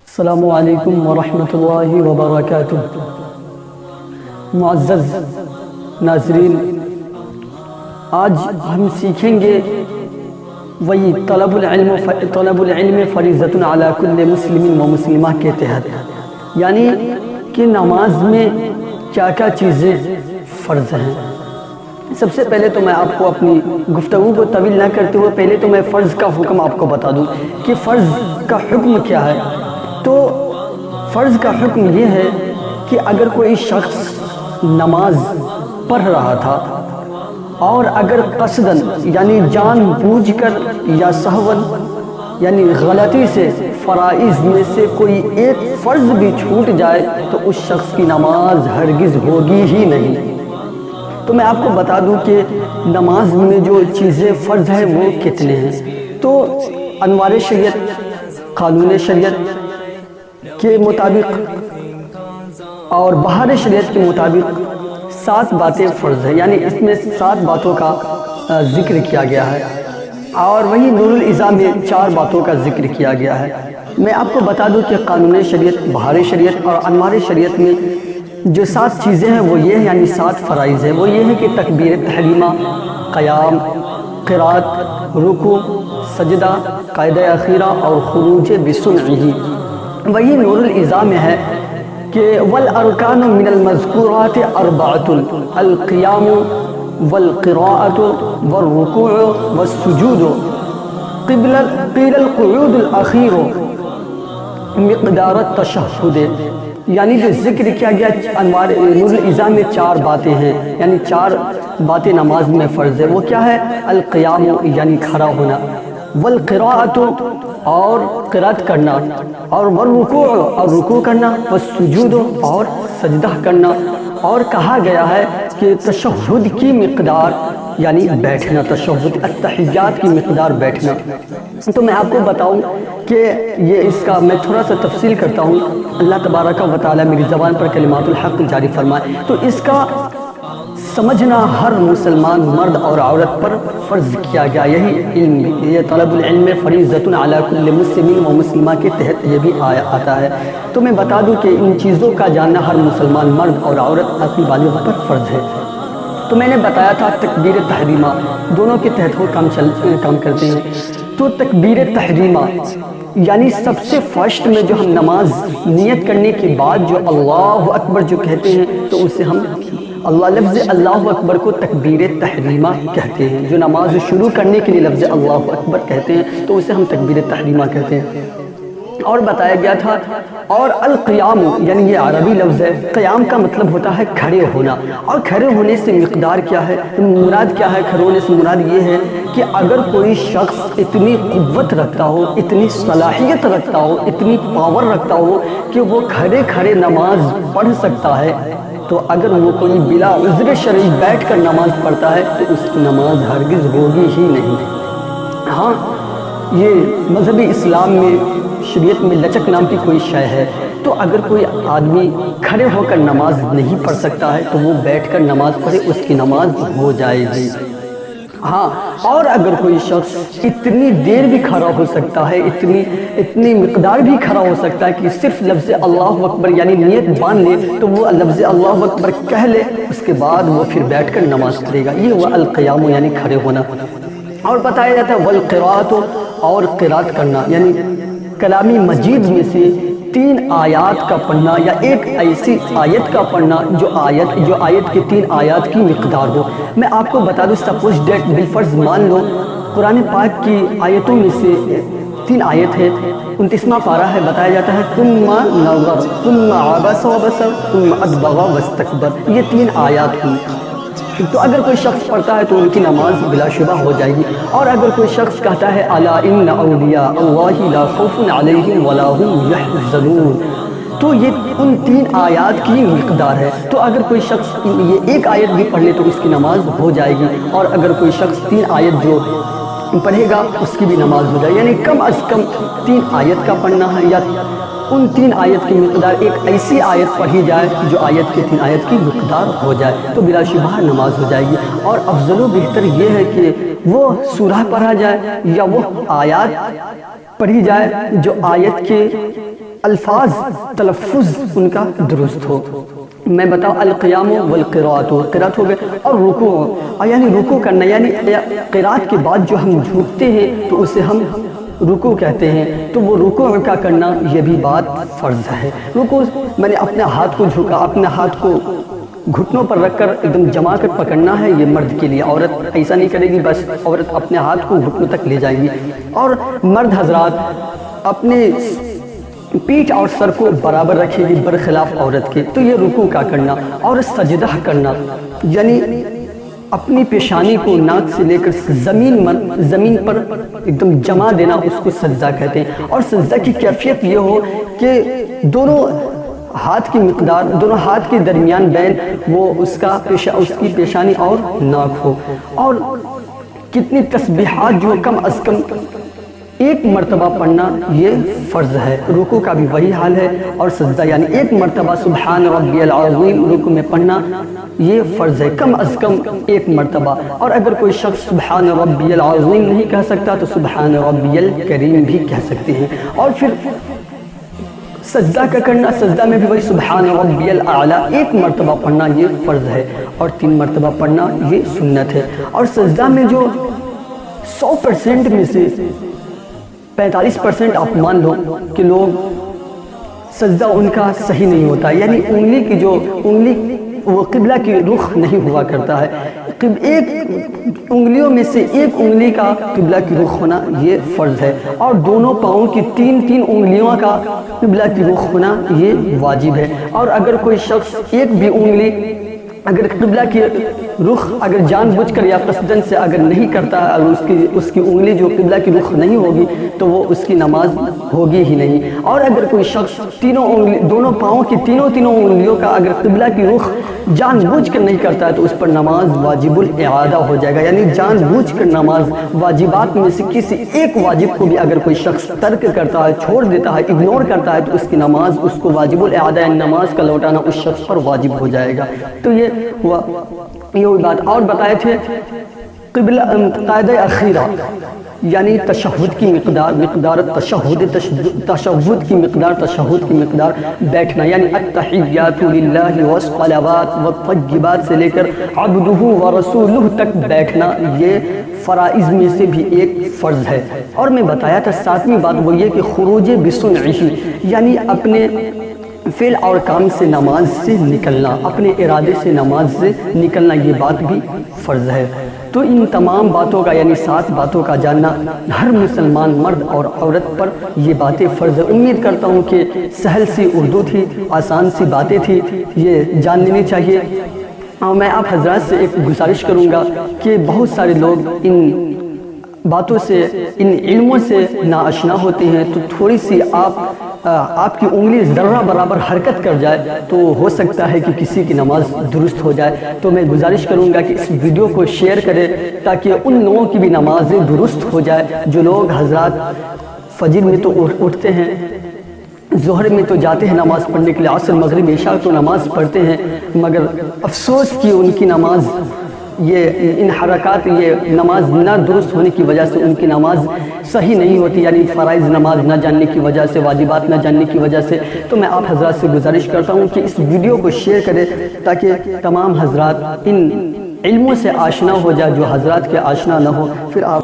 السلام علیکم ورحمۃ اللہ وبرکاتہ۔ معزز ناظرین، آج ہم سیکھیں گے وہی طلب العلم فریضۃ علی کل مسلم و مسلمہ کے تحت، یعنی کہ نماز میں کیا کیا چیزیں فرض ہیں۔ سب سے پہلے تو میں آپ کو اپنی گفتگو کو طویل نہ کرتے ہوئے پہلے تو میں فرض کا حکم آپ کو بتا دوں کہ فرض کا حکم کیا ہے۔ تو فرض کا حکم یہ ہے کہ اگر کوئی شخص نماز پڑھ رہا تھا اور اگر قصداً یعنی جان بوجھ کر یا سہواً یعنی غلطی سے فرائض میں سے کوئی ایک فرض بھی چھوٹ جائے تو اس شخص کی نماز ہرگز ہوگی ہی نہیں۔ تو میں آپ کو بتا دوں کہ نماز میں جو چیزیں فرض ہیں وہ کتنے ہیں۔ تو انوار شریعت، قانون شریعت کے مطابق اور بہار شریعت کے مطابق 7 باتیں فرض ہیں، یعنی اس میں 7 باتوں کا ذکر کیا گیا ہے، اور وہی نور الازا میں 4 باتوں کا ذکر کیا گیا ہے۔ میں آپ کو بتا دوں کہ قانون شریعت، بہار شریعت اور انوار شریعت میں جو 7 چیزیں ہیں وہ یہ ہیں، یعنی 7 فرائض ہیں۔ وہ یہ ہے کہ تکبیر تحریمہ، قیام، قرات، رکوع، سجدہ، قاعدہ اخیرہ اور خروج بسنعہ۔ وہی نور الازا میں ہے کہ والارکان من المذکورات 4 القیام والقراءۃ والرکوع والسجود قیل القعود الاخیر مقدار التشہد۔ یعنی جو ذکر کیا گیا انوار نور الازا میں 4 باتیں ہیں، یعنی 4 باتیں نماز میں فرض ہے۔ وہ کیا ہے؟ القیام یعنی کھڑا ہونا، والقراءۃ اور قرات کرنا، اور والرکوع اور رکوع کرنا، والسجود اور سجدہ کرنا، اور کہا گیا ہے کہ تشہد کی مقدار یعنی بیٹھنا، تشہد التحیات کی مقدار بیٹھنا۔ تو میں آپ کو بتاؤں کہ یہ اس کا میں تھوڑا سا تفصیل کرتا ہوں، اللہ تبارک و تعالیٰ میری زبان پر کلمات الحق جاری فرمائے۔ تو اس کا سمجھنا ہر مسلمان مرد اور عورت پر فرض کیا گیا، یہی علم، یہ طلب العلم فریضۃ علی کل مسلم و مسلمہ کے تحت یہ بھی آتا ہے۔ تو میں بتا دوں کہ ان چیزوں کا جاننا ہر مسلمان مرد اور عورت عقل بالغ پر فرض ہے۔ تو میں نے بتایا تھا تکبیر تحریمہ دونوں کے تحت وہ کام کرتے ہیں۔ تو تکبیر تحریمہ یعنی سب سے فرسٹ میں جو ہم نماز نیت کرنے کے بعد جو اللہ اکبر جو کہتے ہیں تو اسے ہم لفظ اللہ اکبر کو تکبیر تحریمہ کہتے ہیں۔ جو نماز شروع کرنے کے لیے لفظ اللہ اکبر کہتے ہیں تو اسے ہم تکبیر تحریمہ کہتے ہیں۔ اور بتایا گیا تھا، اور القیام یعنی یہ عربی لفظ ہے، قیام کا مطلب ہوتا ہے کھڑے ہونا، اور کھڑے ہونے سے مقدار کیا ہے، مراد کیا ہے؟ کھڑے ہونے سے مراد یہ ہے کہ اگر کوئی شخص اتنی قوت رکھتا ہو، اتنی صلاحیت رکھتا ہو، اتنی پاور رکھتا ہو کہ وہ کھڑے کھڑے نماز پڑھ سکتا ہے، تو اگر وہ کوئی بلا عذر شرعی بیٹھ کر نماز پڑھتا ہے تو اس کی نماز ہرگز ہوگی ہی نہیں۔ ہاں، یہ مذہبی اسلام میں شریعت میں لچک نام کی کوئی شے ہے، تو اگر کوئی آدمی کھڑے ہو کر نماز نہیں پڑھ سکتا ہے تو وہ بیٹھ کر نماز پڑھے، اس کی نماز ہو جائے گی۔ ہاں، اور اگر کوئی شخص اتنی دیر بھی کھڑا ہو سکتا ہے، اتنی مقدار بھی کھڑا ہو سکتا ہے کہ صرف لفظ اللہ اکبر یعنی نیت باندھ لے تو وہ لفظ اللہ اکبر کہہ لے، اس کے بعد وہ پھر بیٹھ کر نماز پڑھے گا، یہ ہوا القیام یعنی کھڑے ہونا۔ اور بتایا جاتا ہے والقراءۃ اور قرات کرنا، یعنی کلامی مجید میں سے 3 آیات کا پڑھنا یا ایک ایسی آیت کا پڑھنا جو آیت کے 3 آیات کی مقدار ہو۔ میں آپ کو بتا دوں، سپوز ڈیٹ بالفرض مان لو قرآن پاک کی آیتوں میں سے 3 آیت ہے، 29واں پارہ ہے، بتایا جاتا ہے ثم نظر ثم عبس وبصر ثم ادبر واستکبر، یہ 3 آیات ہوئی۔ تو اگر کوئی شخص پڑھتا ہے تو ان کی نماز بلا شبہ ہو جائے گی۔ اور اگر کوئی شخص کہتا ہے الا ان اولیاء اللہ لا خوف علیہم ولا هم یحزنون، تو یہ ان 3 آیات کی مقدار ہے۔ تو اگر کوئی شخص یہ ایک آیت بھی پڑھ لے تو اس کی نماز ہو جائے گی، اور اگر کوئی شخص 3 آیت جو پڑھے گا اس کی بھی نماز ہو جائے، یعنی کم از کم 3 آیت کا پڑھنا ہے یا ان 3 آیت کی مقدار ایک ایسی آیت پڑھی جائے جو آیت کے 3 آیت کی مقدار ہو جائے تو بلا شبہ نماز ہو جائے گی۔ اور افضل و بہتر یہ ہے کہ وہ سورہ پڑھا جائے یا وہ آیات پڑھی جائے جو آیت کے الفاظ تلفظ ان کا درست ہو۔ میں بتاؤں القیام والقراءت، قرات ہو گئے، اور رکوع، یعنی رکوع کرنا، یعنی قرات کے بعد جو ہم جھکتے ہیں تو اسے ہم رکوع کہتے ہیں، تو وہ رکوع کا کرنا یہ بھی بات فرض ہے۔ رکوع میں نے اپنے ہاتھ کو جھکا، اپنے ہاتھ کو گھٹنوں پر رکھ کر ایک دم جما کر پکڑنا ہے، یہ مرد کے لیے۔ عورت ایسا نہیں کرے گی، بس عورت اپنے ہاتھ کو گھٹنوں تک لے جائے گی، اور مرد حضرات اپنے پیٹھ اور سر کو برابر رکھے گی برخلاف عورت کے۔ تو یہ رکوع کا کرنا، اور سجدہ کرنا یعنی اپنی پیشانی کو ناک سے لے کر زمین پر ایک دم جما دینا، اس کو سجدہ کہتے ہیں۔ اور سجدہ کی کیفیت یہ ہو کہ دونوں ہاتھ کی مقدار، دونوں ہاتھ کے درمیان بین وہ اس کی پیشانی اور ناک ہو، اور کتنی تسبیحات جو کم از کم ایک مرتبہ پڑھنا یہ فرض ہے۔ رکوع کا بھی وہی حال ہے، اور سجدہ یعنی ایک مرتبہ سبحان ربی العظیم رکوع میں پڑھنا یہ فرض ہے، کم از کم ایک مرتبہ۔ اور اگر کوئی شخص سبحان ربی العظیم نہیں کہہ سکتا تو سبحان ربی الکریم بھی کہہ سکتے ہیں۔ اور پھر سجدہ کا کرنا، سجدہ میں بھی وہی سبحان ربی الاعلیٰ ایک مرتبہ پڑھنا یہ فرض ہے، اور 3 مرتبہ پڑھنا یہ سنت ہے۔ اور سجدہ میں جو 100% میں سے 45% آپ مان لو کہ لوگ سجدہ ان کا صحیح نہیں ہوتا، یعنی انگلی وہ قبلہ کی رخ نہیں ہوا کرتا ہے۔ ایک انگلیوں میں سے ایک انگلی کا قبلہ کی رخ ہونا یہ فرض ہے، اور دونوں پاؤں کی 3 انگلیوں کا قبلہ کی رخ ہونا یہ واجب ہے۔ اور اگر کوئی شخص ایک بھی انگلی اگر قبلہ کی رخ اگر جان بوجھ کر یا قصدن سے اگر نہیں کرتا ہے، اور اس کی انگلی جو قبلہ کی رخ نہیں ہوگی تو وہ اس کی نماز ہوگی ہی نہیں۔ اور اگر کوئی شخص دونوں پاؤں کی تینوں انگلیوں کا اگر قبلہ کی رخ جان بوجھ کر نہیں کرتا ہے تو اس پر نماز واجب الاعادہ ہو جائے گا، یعنی جان بوجھ کر نماز واجبات میں سے کسی ایک واجب کو بھی اگر کوئی شخص ترک کرتا ہے، چھوڑ دیتا ہے، اگنور کرتا ہے تو اس کی نماز، اس کو واجب الاعادہ یعنی نماز کا لوٹانا اس شخص پر واجب ہو جائے گا۔ تو یہ ہوا یہ بات۔ اور بتائے تھے قبلہ قاعدہ اخیرہ یعنی تشہد کی مقدار تشہد کی مقدار بیٹھنا، یعنی التحیات للہ والصلوات والطیبات سے لے کر عبدہ ورسولہ تک بیٹھنا یہ فرائض میں سے بھی ایک فرض ہے۔ اور میں بتایا تھا 7ویں بات وہ یہ کہ خروج بصنعہ یعنی اپنے فعل اور کام سے نماز سے نکلنا، اپنے ارادے سے نماز سے نکلنا یہ بات بھی فرض ہے۔ تو ان تمام باتوں کا یعنی 7 باتوں کا جاننا ہر مسلمان مرد اور عورت پر یہ باتیں فرض ہے۔ امید کرتا ہوں کہ سہل سی اردو تھی، آسان سی باتیں تھی، یہ جان لینی چاہیے۔ اور میں آپ حضرات سے ایک گزارش کروں گا کہ بہت سارے لوگ ان باتوں سے، ان علموں سے ناآشنا ہوتے ہیں، تو تھوڑی سی آپ کی انگلی ذرہ برابر حرکت کر جائے تو ہو سکتا ہے کہ کسی کی نماز درست ہو جائے۔ تو میں گزارش کروں گا کہ اس ویڈیو کو شیئر کریں تاکہ ان لوگوں کی بھی نمازیں درست ہو جائے جو لوگ حضرات فجر میں تو اٹھتے ہیں، ظہر میں تو جاتے ہیں نماز پڑھنے کے لیے، عصر مغرب عشاء تو نماز پڑھتے ہیں، مگر افسوس کہ ان کی نماز یہ ان حرکات یہ نماز نہ درست ہونے کی وجہ سے ان کی نماز صحیح نہیں ہوتی، یعنی فرائض نماز نہ جاننے کی وجہ سے، واجبات نہ جاننے کی وجہ سے۔ تو میں آپ حضرات سے گزارش کرتا ہوں کہ اس ویڈیو کو شیئر کریں تاکہ تمام حضرات ان علموں سے آشنا ہو جائے جو حضرات کے آشنا نہ ہو، پھر آپ